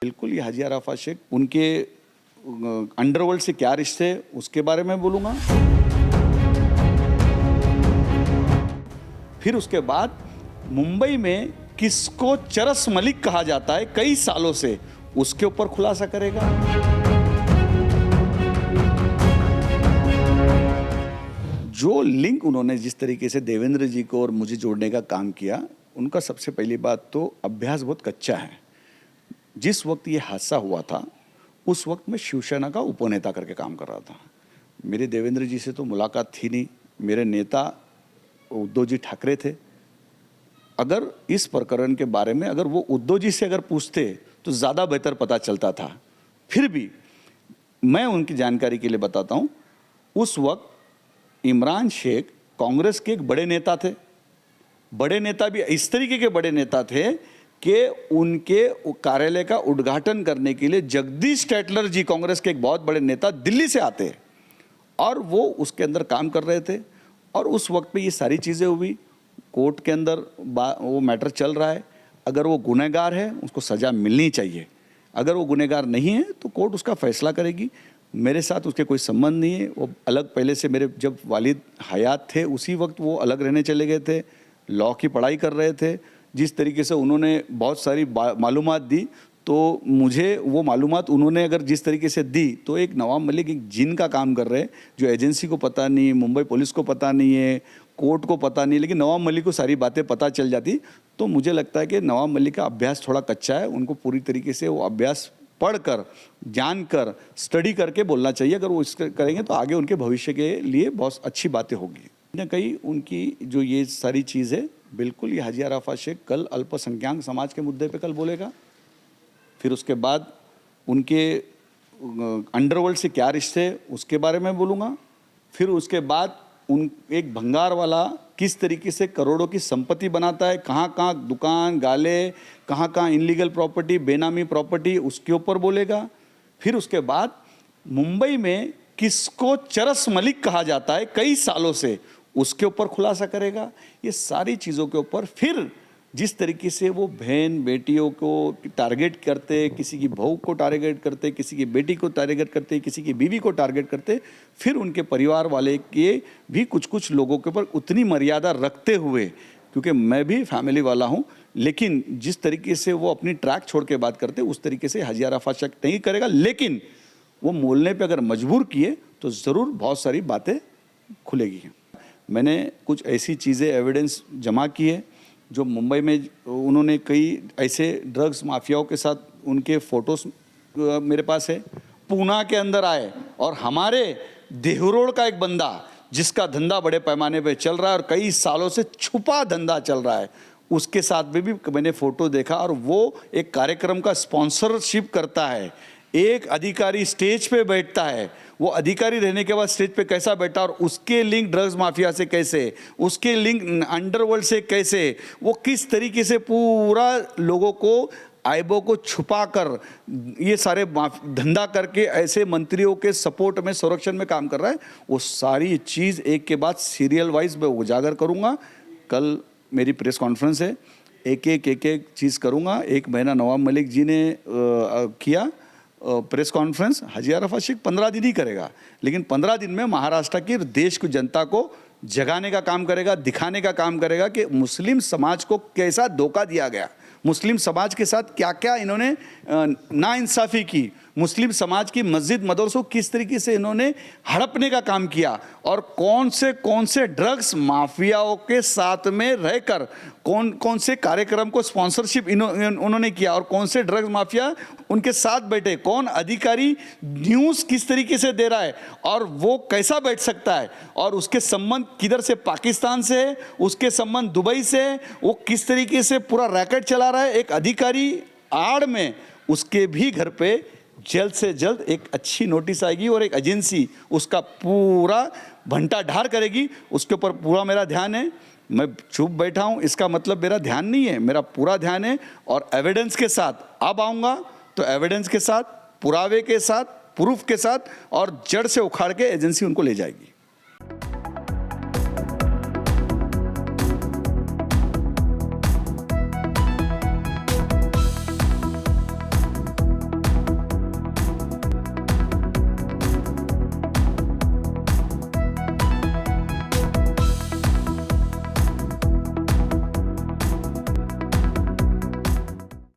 बिल्कुल, ये हाजी अराफात शेख, उनके अंडरवर्ल्ड से क्या रिश्ते है उसके बारे में बोलूँगा। फिर उसके बाद मुंबई में किसको चरस मलिक कहा जाता है कई सालों से, उसके ऊपर खुलासा करेगा। जो लिंक उन्होंने जिस तरीके से देवेंद्र जी को और मुझे जोड़ने का काम किया, उनका सबसे पहली बात तो अभ्यास बहुत कच्चा है। जिस वक्त ये हादसा हुआ था उस वक्त मैं शिवसेना का उपनेता करके काम कर रहा था। मेरे देवेंद्र जी से तो मुलाकात थी नहीं, मेरे नेता उद्धव जी ठाकरे थे। अगर इस प्रकरण के बारे में अगर वो उद्धव जी से अगर पूछते तो ज़्यादा बेहतर पता चलता था। फिर भी मैं उनकी जानकारी के लिए बताता हूँ, उस वक्त इमरान शेख कांग्रेस के एक बड़े नेता थे। बड़े नेता भी इस तरीके के बड़े नेता थे कि उनके कार्यालय का उद्घाटन करने के लिए जगदीश टैटलर जी, कांग्रेस के एक बहुत बड़े नेता, दिल्ली से आते और वो उसके अंदर काम कर रहे थे। और उस वक्त पे ये सारी चीज़ें हुई, कोर्ट के अंदर वो मैटर चल रहा है। अगर वो गुनहगार है उसको सज़ा मिलनी चाहिए, अगर वो गुनहगार नहीं है तो कोर्ट उसका फैसला करेगी। मेरे साथ उसके कोई संबंध नहीं है। वो अलग, पहले से मेरे जब वालिद हयात थे उसी वक्त वो अलग रहने चले गए थे, लॉ की पढ़ाई कर रहे थे। जिस तरीके से उन्होंने बहुत सारी मालूमात दी, तो मुझे वो मालूमात उन्होंने अगर जिस तरीके से दी, तो एक नवाब मलिक एक जिन का काम कर रहे हैं, जो एजेंसी को पता नहीं, मुंबई पुलिस को पता नहीं है, कोर्ट को पता नहीं, लेकिन नवाब मलिक को सारी बातें पता चल जाती। तो मुझे लगता है कि नवाब मलिक का अभ्यास थोड़ा कच्चा है, उनको पूरी तरीके से वो अभ्यास पढ़कर, जानकर, स्टडी करके बोलना चाहिए। अगर वो इसका करेंगे तो आगे उनके भविष्य के लिए बहुत अच्छी बातें होगी। न कहीं उनकी जो ये सारी चीज़ है, बिल्कुल ये हाजी अराफात शेख कल अल्पसंख्यक समाज के मुद्दे पे कल बोलेगा। फिर उसके बाद उनके अंडरवर्ल्ड से क्या रिश्ते है उसके बारे में बोलूँगा। फिर उसके बाद उन एक भंगार वाला किस तरीके से करोड़ों की संपत्ति बनाता है, कहाँ कहाँ दुकान गाले, कहाँ कहाँ इनलीगल प्रॉपर्टी, बेनामी प्रॉपर्टी, उसके ऊपर बोलेगा। फिर उसके बाद मुंबई में किसको चरस मलिक कहा जाता है कई सालों से, उसके ऊपर खुलासा करेगा। ये सारी चीज़ों के ऊपर फिर जिस तरीके से वो बहन बेटियों को टारगेट करते, किसी की बहू को टारगेट करते, किसी की बेटी को टारगेट करते, किसी की बीवी को टारगेट करते, फिर उनके परिवार वाले के भी कुछ कुछ लोगों के ऊपर उतनी मर्यादा रखते हुए, क्योंकि मैं भी फैमिली वाला हूँ, लेकिन जिस तरीके से वो अपनी ट्रैक छोड़ के बात करते उस तरीके से हाजी अराफात शेख नहीं करेगा। लेकिन वो बोलने पर अगर मजबूर किए तो ज़रूर बहुत सारी बातें खुलेगी। मैंने कुछ ऐसी चीज़ें एविडेंस जमा की है जो मुंबई में उन्होंने कई ऐसे ड्रग्स माफियाओं के साथ उनके फ़ोटोज़ मेरे पास है। पूना के अंदर आए और हमारे देहरोड का एक बंदा जिसका धंधा बड़े पैमाने पे चल रहा है और कई सालों से छुपा धंधा चल रहा है, उसके साथ में भी मैंने फ़ोटो देखा। और वो एक कार्यक्रम का स्पॉन्सरशिप करता है। एक अधिकारी स्टेज पे बैठता है, वो अधिकारी रहने के बाद स्टेज पे कैसा बैठा और उसके लिंक ड्रग्स माफिया से कैसे, उसके लिंक अंडरवर्ल्ड से कैसे, वो किस तरीके से पूरा लोगों को, आयबों को छुपा कर ये सारे धंधा करके ऐसे मंत्रियों के सपोर्ट में, संरक्षण में काम कर रहा है, वो सारी चीज़ एक के बाद सीरियल वाइज मैं उजागर करूँगा। कल मेरी प्रेस कॉन्फ्रेंस है, एक एक चीज़ करूँगा। एक महीना नवाब मलिक जी ने किया प्रेस कॉन्फ्रेंस, हाजी अराफात शेख 15 दिन ही करेगा, लेकिन 15 दिन में महाराष्ट्र की देश की जनता को जगाने का काम करेगा, दिखाने का काम करेगा कि मुस्लिम समाज को कैसा धोखा दिया गया, मुस्लिम समाज के साथ क्या क्या इन्होंने नाइंसाफ़ी की, मुस्लिम समाज की मस्जिद मदरसों किस तरीके से इन्होंने हड़पने का काम किया, और कौन से ड्रग्स माफियाओं के साथ में रहकर कौन से कार्यक्रम को स्पॉन्सरशिप उन्होंने किया, और कौन से ड्रग्स माफिया उनके साथ बैठे, कौन अधिकारी न्यूज़ किस तरीके से दे रहा है और वो कैसा बैठ सकता है, और उसके संबंध किधर से, पाकिस्तान से है, उसके संबंध दुबई से है, वो किस तरीके से पूरा रैकेट चला रहा है। एक अधिकारी आड़ में उसके भी घर पे जल्द से जल्द एक अच्छी नोटिस आएगी और एक एजेंसी उसका पूरा भंटा ढार करेगी। उसके ऊपर पूरा मेरा ध्यान है। मैं चुप बैठा हूँ इसका मतलब मेरा ध्यान नहीं है, मेरा पूरा ध्यान है। और एविडेंस के साथ अब आऊँगा तो एविडेंस के साथ, पुरावे के साथ, प्रूफ के साथ, और जड़ से उखाड़ के एजेंसी उनको ले जाएगी।